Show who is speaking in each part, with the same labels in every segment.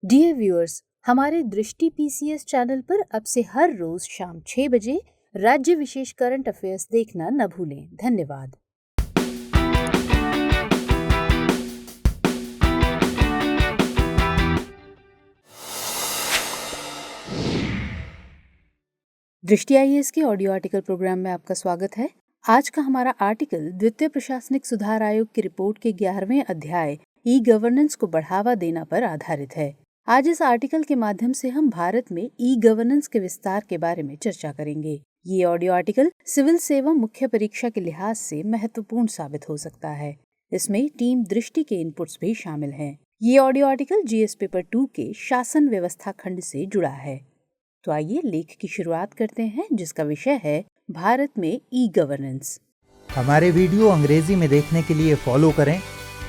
Speaker 1: Dear viewers, हमारे दृष्टि PCS channel पर अब से हर रोज शाम 6 बजे राज्य विशेष करंट अफेयर्स देखना न भूलें। धन्यवाद। दृष्टि आईएएस के ऑडियो आर्टिकल प्रोग्राम में आपका स्वागत है। आज का हमारा आर्टिकल द्वितीय प्रशासनिक सुधार आयोग की रिपोर्ट के 11वें अध्याय ई गवर्नेंस को बढ़ावा देना पर आधारित है। आज इस आर्टिकल के माध्यम से हम भारत में ई गवर्नेंस के विस्तार के बारे में चर्चा करेंगे। ये ऑडियो आर्टिकल सिविल सेवा मुख्य परीक्षा के लिहाज से महत्वपूर्ण साबित हो सकता है। इसमें टीम दृष्टि के इनपुट्स भी शामिल हैं। ये ऑडियो आर्टिकल जीएस पेपर 2 के शासन व्यवस्था खंड से जुड़ा है। तो आइए लेख की शुरुआत करते हैं, जिसका विषय है भारत में ई गवर्नेंस।
Speaker 2: हमारे वीडियो अंग्रेजी में देखने के लिए फॉलो करें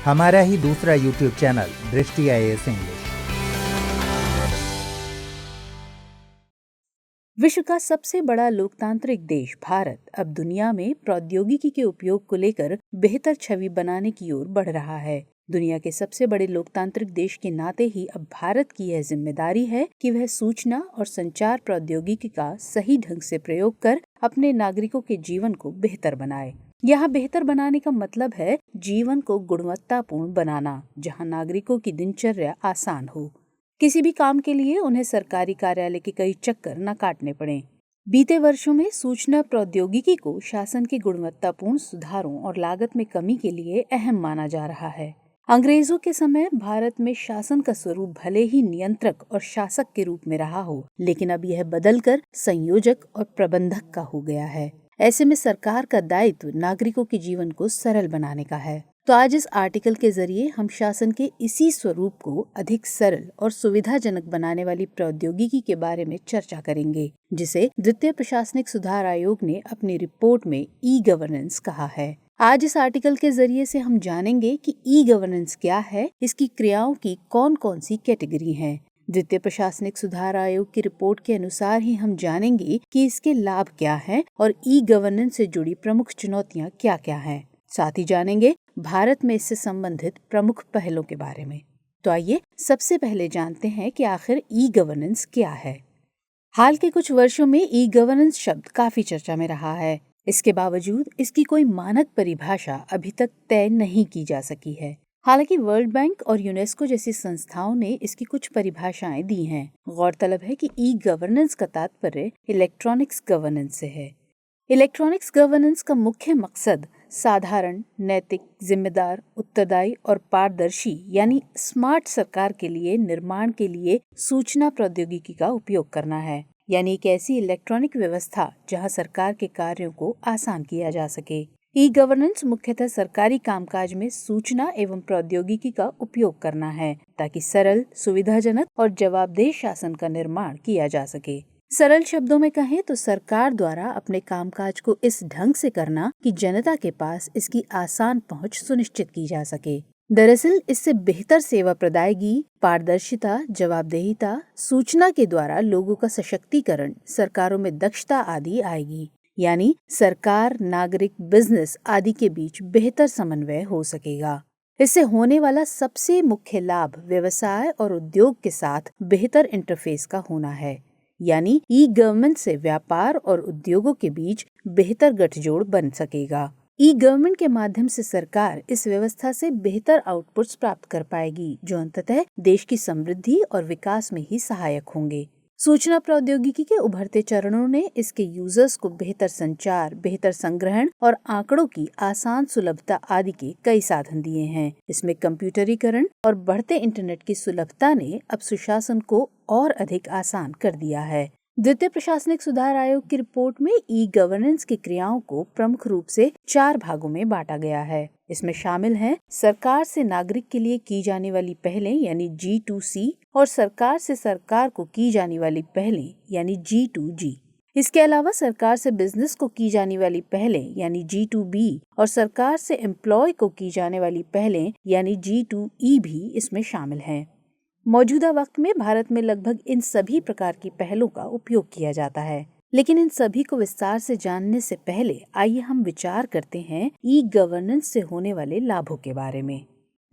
Speaker 2: हमारा ही दूसरा यूट्यूब चैनल दृष्टि आईएएस इंग्लिश।
Speaker 1: विश्व का सबसे बड़ा लोकतांत्रिक देश भारत अब दुनिया में प्रौद्योगिकी के उपयोग को लेकर बेहतर छवि बनाने की ओर बढ़ रहा है। दुनिया के सबसे बड़े लोकतांत्रिक देश के नाते ही अब भारत की यह जिम्मेदारी है कि वह सूचना और संचार प्रौद्योगिकी का सही ढंग से प्रयोग कर अपने नागरिकों के जीवन को बेहतर बनाए। यहाँ बेहतर बनाने का मतलब है जीवन को गुणवत्तापूर्ण बनाना, जहाँ नागरिकों की दिनचर्या आसान हो। किसी भी काम के लिए उन्हें सरकारी कार्यालय के कई चक्कर न काटने पड़े। बीते वर्षों में सूचना प्रौद्योगिकी को शासन के गुणवत्तापूर्ण सुधारों और लागत में कमी के लिए अहम माना जा रहा है। अंग्रेजों के समय भारत में शासन का स्वरूप भले ही नियंत्रक और शासक के रूप में रहा हो, लेकिन अब यह बदलकर संयोजक और प्रबंधक का हो गया है। ऐसे में सरकार का दायित्व नागरिकों के जीवन को सरल बनाने का है। तो आज इस आर्टिकल के जरिए हम शासन के इसी स्वरूप को अधिक सरल और सुविधाजनक बनाने वाली प्रौद्योगिकी के बारे में चर्चा करेंगे, जिसे द्वितीय प्रशासनिक सुधार आयोग ने अपनी रिपोर्ट में ई गवर्नेंस कहा है। आज इस आर्टिकल के जरिए से हम जानेंगे कि ई गवर्नेंस क्या है, इसकी क्रियाओं की कौन कौन सी कैटेगरी है। द्वितीय प्रशासनिक सुधार आयोग की रिपोर्ट के अनुसार ही हम जानेंगे कि इसके लाभ क्या हैं और ई गवर्नेंस से जुड़ी प्रमुख चुनौतियां क्या क्या हैं। साथ ही जानेंगे भारत में इससे संबंधित प्रमुख पहलों के बारे में। तो आइए सबसे पहले जानते हैं कि आखिर ई गवर्नेंस क्या है। हाल के कुछ वर्षों में ई गवर्नेंस शब्द काफी चर्चा में रहा है। इसके बावजूद इसकी कोई मानक परिभाषा अभी तक तय नहीं की जा सकी है। हालांकि वर्ल्ड बैंक और यूनेस्को जैसी संस्थाओं ने इसकी कुछ परिभाषाएं दी हैं। गौरतलब है कि ई गवर्नेंस का तात्पर्य इलेक्ट्रॉनिक्स गवर्नेंस से है। इलेक्ट्रॉनिक्स गवर्नेंस का मुख्य मकसद साधारण, नैतिक, जिम्मेदार, उत्तरदायी और पारदर्शी यानी स्मार्ट सरकार के लिए निर्माण के लिए सूचना प्रौद्योगिकी का उपयोग करना है। यानी एक ऐसी इलेक्ट्रॉनिक व्यवस्था जहां सरकार के कार्यों को आसान किया जा सके। ई गवर्नेंस मुख्यतः सरकारी कामकाज में सूचना एवं प्रौद्योगिकी का उपयोग करना है, ताकि सरल, सुविधाजनक और जवाबदेह शासन का निर्माण किया जा सके। सरल शब्दों में कहें तो सरकार द्वारा अपने कामकाज को इस ढंग से करना कि जनता के पास इसकी आसान पहुंच सुनिश्चित की जा सके। दरअसल इससे बेहतर सेवा प्रदायगी, पारदर्शिता, जवाबदेहिता, सूचना के द्वारा लोगों का सशक्तिकरण, सरकारों में दक्षता आदि आएगी। यानी सरकार, नागरिक, बिजनेस आदि के बीच बेहतर समन्वय हो सकेगा। इससे होने वाला सबसे मुख्य लाभ व्यवसाय और उद्योग के साथ बेहतर इंटरफेस का होना है। यानी ई गवर्नमेंट से व्यापार और उद्योगों के बीच बेहतर गठजोड़ बन सकेगा। ई गवर्नमेंट के माध्यम से सरकार इस व्यवस्था से बेहतर आउटपुट्स प्राप्त कर पाएगी, जो अंततः देश की समृद्धि और विकास में ही सहायक होंगे। सूचना प्रौद्योगिकी के उभरते चरणों ने इसके यूजर्स को बेहतर संचार, बेहतर संग्रहण और आंकड़ों की आसान सुलभता आदि के कई साधन दिए हैं। इसमें कंप्यूटरीकरण और बढ़ते इंटरनेट की सुलभता ने अब सुशासन को और अधिक आसान कर दिया है। द्वितीय प्रशासनिक सुधार आयोग की रिपोर्ट में ई गवर्नेंस की क्रियाओं को प्रमुख रूप से 4 भागों में बांटा गया है। इसमें शामिल हैं सरकार से नागरिक के लिए की जाने वाली पहलें यानी G2C और सरकार से सरकार को की जाने वाली पहलें यानी G2G। इसके अलावा सरकार से बिजनेस को की जाने वाली पहलें यानी G2B और सरकार से एम्प्लॉय को की जाने वाली पहलें यानी G2E भी इसमें शामिल हैं। मौजूदा वक्त में भारत में लगभग इन सभी प्रकार की पहलों का उपयोग किया जाता है, लेकिन इन सभी को विस्तार से जानने से पहले आइए हम विचार करते हैं ई गवर्नेंस से होने वाले लाभों के बारे में।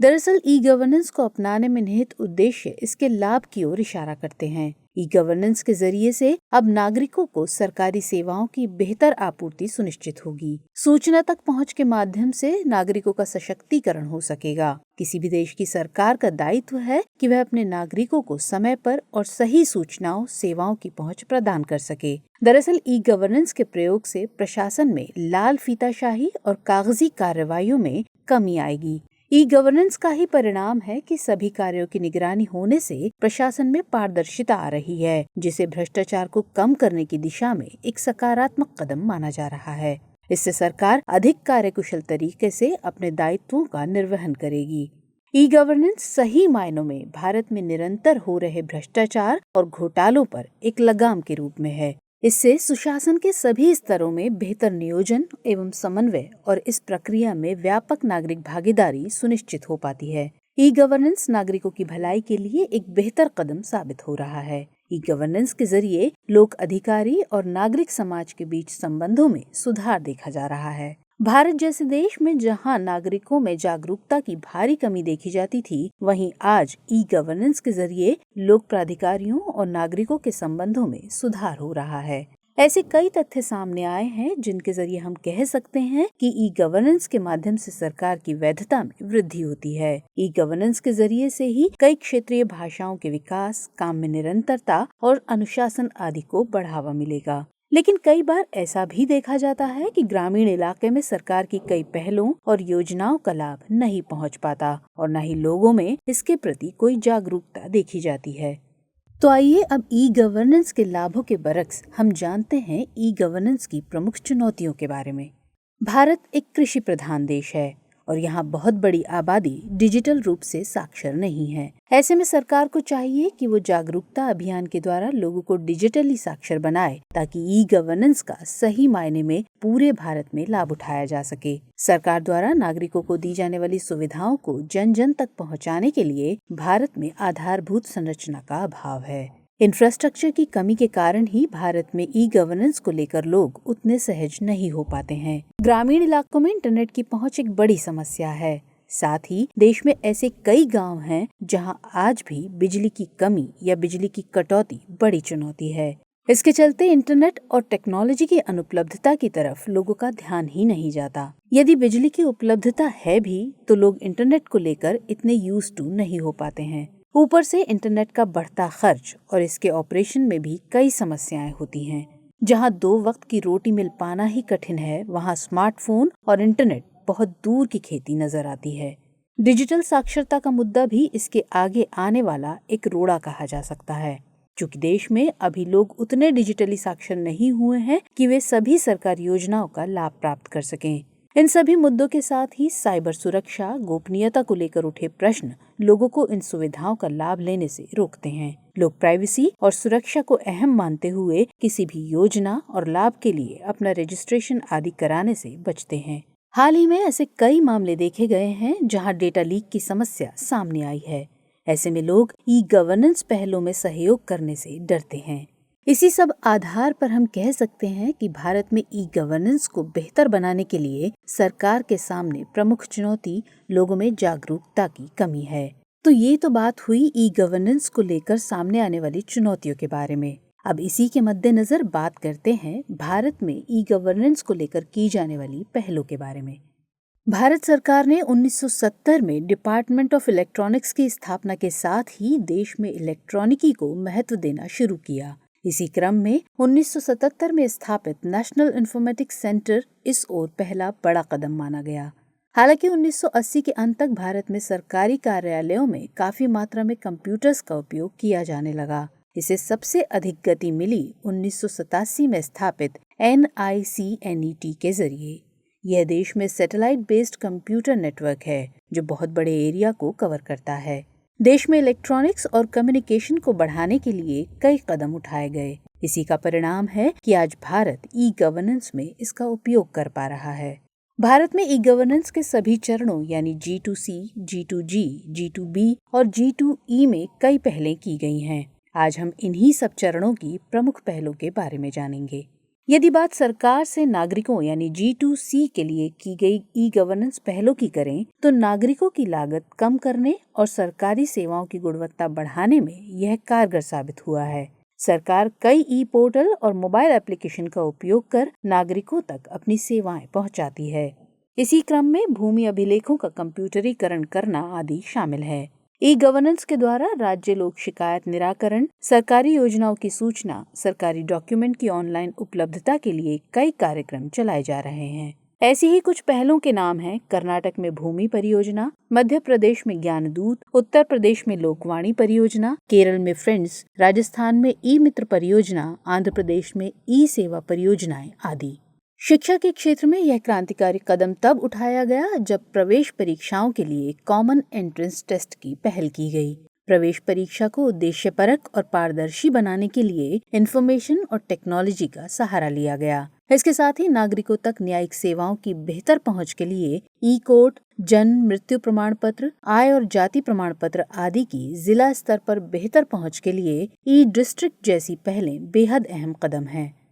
Speaker 1: दरअसल ई गवर्नेंस को अपनाने में निहित उद्देश्य इसके लाभ की ओर इशारा करते हैं। ई गवर्नेंस के जरिए से अब नागरिकों को सरकारी सेवाओं की बेहतर आपूर्ति सुनिश्चित होगी। सूचना तक पहुंच के माध्यम से नागरिकों का सशक्तिकरण हो सकेगा। किसी भी देश की सरकार का दायित्व है कि वह अपने नागरिकों को समय पर और सही सूचनाओं सेवाओं की पहुंच प्रदान कर सके। दरअसल ई गवर्नेंस के प्रयोग से प्रशासन में लाल फीताशाही और कागजी कार्रवाइयों में कमी आएगी। ई गवर्नेंस का ही परिणाम है कि सभी कार्यों की निगरानी होने से प्रशासन में पारदर्शिता आ रही है, जिसे भ्रष्टाचार को कम करने की दिशा में एक सकारात्मक कदम माना जा रहा है। इससे सरकार अधिक कार्यकुशल तरीके से अपने दायित्वों का निर्वहन करेगी। ई गवर्नेंस सही मायनों में भारत में निरंतर हो रहे भ्रष्टाचार और घोटालों पर एक लगाम के रूप में है। इससे सुशासन के सभी स्तरों में बेहतर नियोजन एवं समन्वय और इस प्रक्रिया में व्यापक नागरिक भागीदारी सुनिश्चित हो पाती है। ई गवर्नेंस नागरिकों की भलाई के लिए एक बेहतर कदम साबित हो रहा है। ई गवर्नेंस के जरिए लोक अधिकारी और नागरिक समाज के बीच संबंधों में सुधार देखा जा रहा है। भारत जैसे देश में जहां नागरिकों में जागरूकता की भारी कमी देखी जाती थी, वहीं आज ई गवर्नेंस के जरिए लोक प्राधिकारियों और नागरिकों के संबंधों में सुधार हो रहा है। ऐसे कई तथ्य सामने आए हैं जिनके जरिए हम कह सकते हैं कि ई गवर्नेंस के माध्यम से सरकार की वैधता में वृद्धि होती है। ई गवर्नेंस के जरिए से ही कई क्षेत्रीय भाषाओं के विकास, काम में निरंतरता और अनुशासन आदि को बढ़ावा मिलेगा। लेकिन कई बार ऐसा भी देखा जाता है कि ग्रामीण इलाके में सरकार की कई पहलों और योजनाओं का लाभ नहीं पहुंच पाता और न ही लोगों में इसके प्रति कोई जागरूकता देखी जाती है। तो आइए अब ई गवर्नेंस के लाभों के बरक्स हम जानते हैं ई गवर्नेंस की प्रमुख चुनौतियों के बारे में। भारत एक कृषि प्रधान देश है और यहाँ बहुत बड़ी आबादी डिजिटल रूप से साक्षर नहीं है। ऐसे में सरकार को चाहिए कि वो जागरूकता अभियान के द्वारा लोगों को डिजिटली साक्षर बनाए ताकि ई गवर्नेंस का सही मायने में पूरे भारत में लाभ उठाया जा सके। सरकार द्वारा नागरिकों को दी जाने वाली सुविधाओं को जन जन तक पहुँचाने के लिए भारत में आधारभूत संरचना का अभाव है। इंफ्रास्ट्रक्चर की कमी के कारण ही भारत में ई गवर्नेंस को लेकर लोग उतने सहज नहीं हो पाते हैं। ग्रामीण इलाकों में इंटरनेट की पहुंच एक बड़ी समस्या है। साथ ही देश में ऐसे कई गांव हैं जहां आज भी बिजली की कमी या बिजली की कटौती बड़ी चुनौती है। इसके चलते इंटरनेट और टेक्नोलॉजी की अनुपलब्धता की तरफ लोगों का ध्यान ही नहीं जाता। यदि बिजली की उपलब्धता है भी तो लोग इंटरनेट को लेकर इतने यूज्ड टू नहीं हो पाते हैं। ऊपर से इंटरनेट का बढ़ता खर्च और इसके ऑपरेशन में भी कई समस्याएं होती हैं। जहां 2 वक्त की रोटी मिल पाना ही कठिन है, वहां स्मार्टफोन और इंटरनेट बहुत दूर की खेती नजर आती है। डिजिटल साक्षरता का मुद्दा भी इसके आगे आने वाला एक रोड़ा कहा जा सकता है। चूँकि देश में अभी लोग उतने डिजिटली साक्षर नहीं हुए हैं कि वे सभी सरकारी योजनाओं का लाभ प्राप्त कर सकें। इन सभी मुद्दों के साथ ही साइबर सुरक्षा, गोपनीयता को लेकर उठे प्रश्न लोगों को इन सुविधाओं का लाभ लेने से रोकते हैं। लोग प्राइवेसी और सुरक्षा को अहम मानते हुए किसी भी योजना और लाभ के लिए अपना रजिस्ट्रेशन आदि कराने से बचते हैं। हाल ही में ऐसे कई मामले देखे गए हैं जहां डेटा लीक की समस्या सामने आई है। ऐसे में लोग ई गवर्नेंस पहलों में सहयोग करने से डरते हैं। इसी सब आधार पर हम कह सकते हैं कि भारत में ई गवर्नेंस को बेहतर बनाने के लिए सरकार के सामने प्रमुख चुनौती लोगों में जागरूकता की कमी है। तो ये तो बात हुई ई गवर्नेंस को लेकर सामने आने वाली चुनौतियों के बारे में। अब इसी के मद्देनजर बात करते हैं भारत में ई गवर्नेंस को लेकर की जाने वाली पहलों के बारे में। भारत सरकार ने 1970 में डिपार्टमेंट ऑफ इलेक्ट्रॉनिक्स की स्थापना के साथ ही देश में इलेक्ट्रॉनिकी को महत्व देना शुरू किया। इसी क्रम में 1977 में स्थापित नेशनल इंफॉर्मेटिक्स सेंटर इस ओर पहला बड़ा कदम माना गया। हालांकि 1980 के अंत तक भारत में सरकारी कार्यालयों में काफी मात्रा में कंप्यूटर्स का उपयोग किया जाने लगा। इसे सबसे अधिक गति मिली 1987 में स्थापित NICNET के जरिए। यह देश में सैटेलाइट बेस्ड कंप्यूटर नेटवर्क है जो बहुत बड़े एरिया को कवर करता है। देश में इलेक्ट्रॉनिक्स और कम्युनिकेशन को बढ़ाने के लिए कई कदम उठाए गए। इसी का परिणाम है कि आज भारत ई गवर्नेंस में इसका उपयोग कर पा रहा है। भारत में ई गवर्नेंस के सभी चरणों यानी G2C, G2G, G2B और G2E में कई पहलें की गई हैं। आज हम इन्हीं सब चरणों की प्रमुख पहलों के बारे में जानेंगे। यदि बात सरकार से नागरिकों यानी G2C के लिए की गई ई गवर्नेंस पहलों की करें तो नागरिकों की लागत कम करने और सरकारी सेवाओं की गुणवत्ता बढ़ाने में यह कारगर साबित हुआ है। सरकार कई ई पोर्टल और मोबाइल एप्लीकेशन का उपयोग कर नागरिकों तक अपनी सेवाएं पहुंचाती है। इसी क्रम में भूमि अभिलेखों का कंप्यूटरीकरण करना आदि शामिल है। ई गवर्नेंस के द्वारा राज्य लोक शिकायत निराकरण, सरकारी योजनाओं की सूचना, सरकारी डॉक्यूमेंट की ऑनलाइन उपलब्धता के लिए कई कार्यक्रम चलाए जा रहे हैं। ऐसी ही कुछ पहलों के नाम हैं कर्नाटक में भूमि परियोजना, मध्य प्रदेश में ज्ञान दूत, उत्तर प्रदेश में लोकवाणी परियोजना, केरल में फ्रेंड्स, राजस्थान में ई मित्र परियोजना, आंध्र प्रदेश में ई सेवा परियोजनाएं आदि। शिक्षा के क्षेत्र में यह क्रांतिकारी कदम तब उठाया गया जब प्रवेश परीक्षाओं के लिए कॉमन एंट्रेंस टेस्ट की पहल की गई। प्रवेश परीक्षा को उद्देश्यपरक और पारदर्शी बनाने के लिए इंफॉर्मेशन और टेक्नोलॉजी का सहारा लिया गया। इसके साथ ही नागरिकों तक न्यायिक सेवाओं की बेहतर पहुंच के लिए ई कोर्ट, जन्म मृत्यु प्रमाण पत्र, आय और जाति प्रमाण पत्र आदि की जिला स्तर पर बेहतर पहुंच के लिए ई डिस्ट्रिक्ट जैसी पहलें बेहद अहम कदम हैं।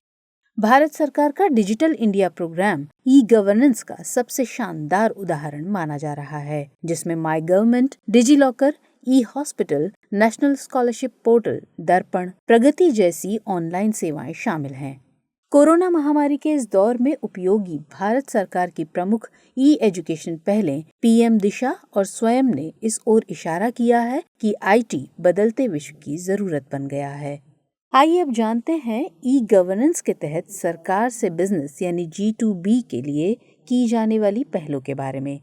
Speaker 1: भारत सरकार का digital India programme e governance का सबसे शानदार उदाहरण माना जा रहा है, जिसमें my government, digi locker, e hospital, national scholarship portal, Darpan, Pragati जैसी ऑनलाइन सेवाएं शामिल हैं। कोरोना महामारी के इस दौर में उपयोगी भारत सरकार की प्रमुख ई एजुकेशन पहलें पीएम दिशा और स्वयं ने इस ओर इशारा किया है कि आईटी बदलते विश्व की जरूरत बन गया है। आइए अब जानते हैं ई गवर्नेंस के तहत सरकार से बिजनेस यानी G2B के लिए की जाने वाली पहलों के बारे में।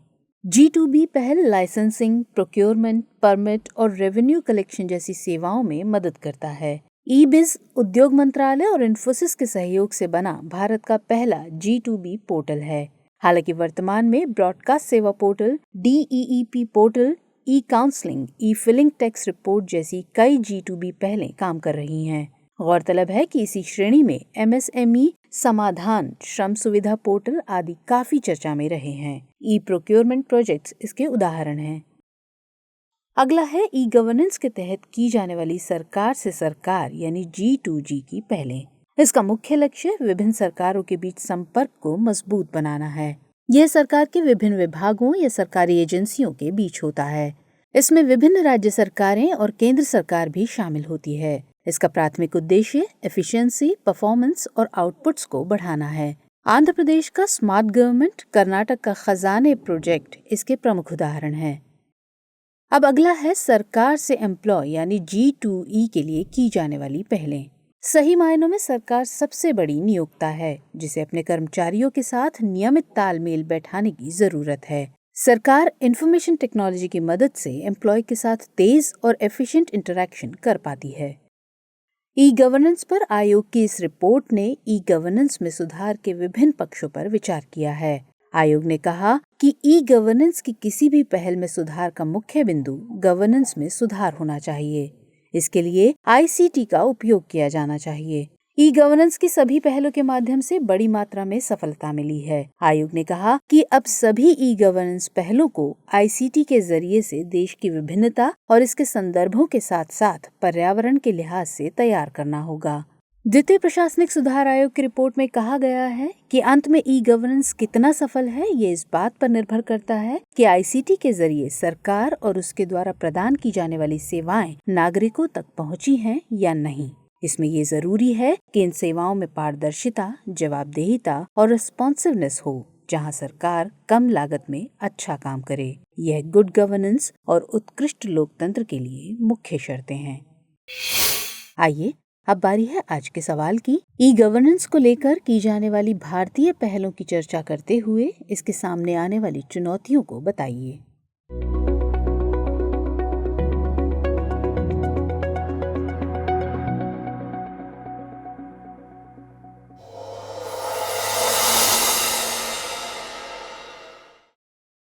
Speaker 1: G2B पहल लाइसेंसिंग, प्रोक्योरमेंट, परमिट और रेवेन्यू कलेक्शन जैसी सेवाओं में मदद करता है। ई-बिज उद्योग मंत्रालय और इन्फोसिस के सहयोग से बना भारत का पहला G2B पोर्टल है। हालांकि वर्तमान में broadcast Seva portal, DEEP portal, e counselling, e filing tax report जैसी कई G2B पहलें काम कर रही हैं। गौरतलब है कि इसी श्रेणी में MSME समाधान, श्रम सुविधा पोर्टल आदि काफी चर्चा में रहे हैं। ई प्रोक्योरमेंट प्रोजेक्ट्स इसके उदाहरण हैं। अगला है ई गवर्नेंस के तहत की जाने वाली सरकार से सरकार यानी G2G की पहलें। इसका मुख्य लक्ष्य विभिन्न सरकारों के बीच संपर्क को मजबूत बनाना है। यह सरकार के विभिन्न विभागों या सरकारी एजेंसियों के बीच होता है। इसमें विभिन्न राज्य सरकारें और केंद्र सरकार भी शामिल होती है। इसका प्राथमिक उद्देश्य एफिशिएंसी, परफॉर्मेंस और आउटपुट्स को बढ़ाना है। आंध्र प्रदेश का स्मार्ट गवर्नमेंट, कर्नाटक का खजाने प्रोजेक्ट इसके प्रमुख उदाहरण हैं। अब अगला है सरकार से एम्प्लॉय यानी G2E के लिए की जाने वाली पहलें। सही मायनों में सरकार सबसे बड़ी नियोक्ता है, जिसे अपने कर्मचारियों के साथ नियमित तालमेल बैठाने की जरूरत है। सरकार इंफॉर्मेशन टेक्नोलॉजी की मदद से एम्प्लॉय के साथ तेज और एफिशिएंट इंटरैक्शन कर पाती है। ई गवर्नेंस पर आयोग की इस रिपोर्ट ने ई गवर्नेंस में सुधार के विभिन्न पक्षों पर विचार किया है। आयोग ने कहा कि ई गवर्नेंस की किसी भी पहल में सुधार का मुख्य बिंदु गवर्नेंस में सुधार होना चाहिए। इसके लिए ICT का उपयोग किया जाना चाहिए। ई गवर्नेंस की सभी पहलों के माध्यम से बड़ी मात्रा में सफलता मिली है। आयोग ने कहा कि अब सभी ई गवर्नेंस पहलों को ICT के जरिए से देश की विभिन्नता और इसके संदर्भों के साथ साथ पर्यावरण के लिहाज से तैयार करना होगा। द्वितीय प्रशासनिक सुधार आयोग की रिपोर्ट में कहा गया है कि अंत में ई गवर्नेंस कितना सफल है, ये इस बात पर निर्भर करता है कि ICT के जरिए सरकार और उसके द्वारा प्रदान की जाने वाली सेवाएं नागरिकों तक पहुंची हैं या नहीं। इसमें ये जरूरी है कि इन सेवाओं में पारदर्शिता, जवाबदेहिता और रिस्पॉन्सिवनेस हो, जहां सरकार कम लागत में अच्छा काम करे। यह गुड गवर्नेंस और उत्कृष्ट लोकतंत्र के लिए मुख्य शर्तें हैं। आइए अब बारी है आज के सवाल की। ई गवर्नेंस को लेकर की जाने वाली भारतीय पहलों की चर्चा करते हुए इसके सामने आने वाली चुनौतियों को बताइए।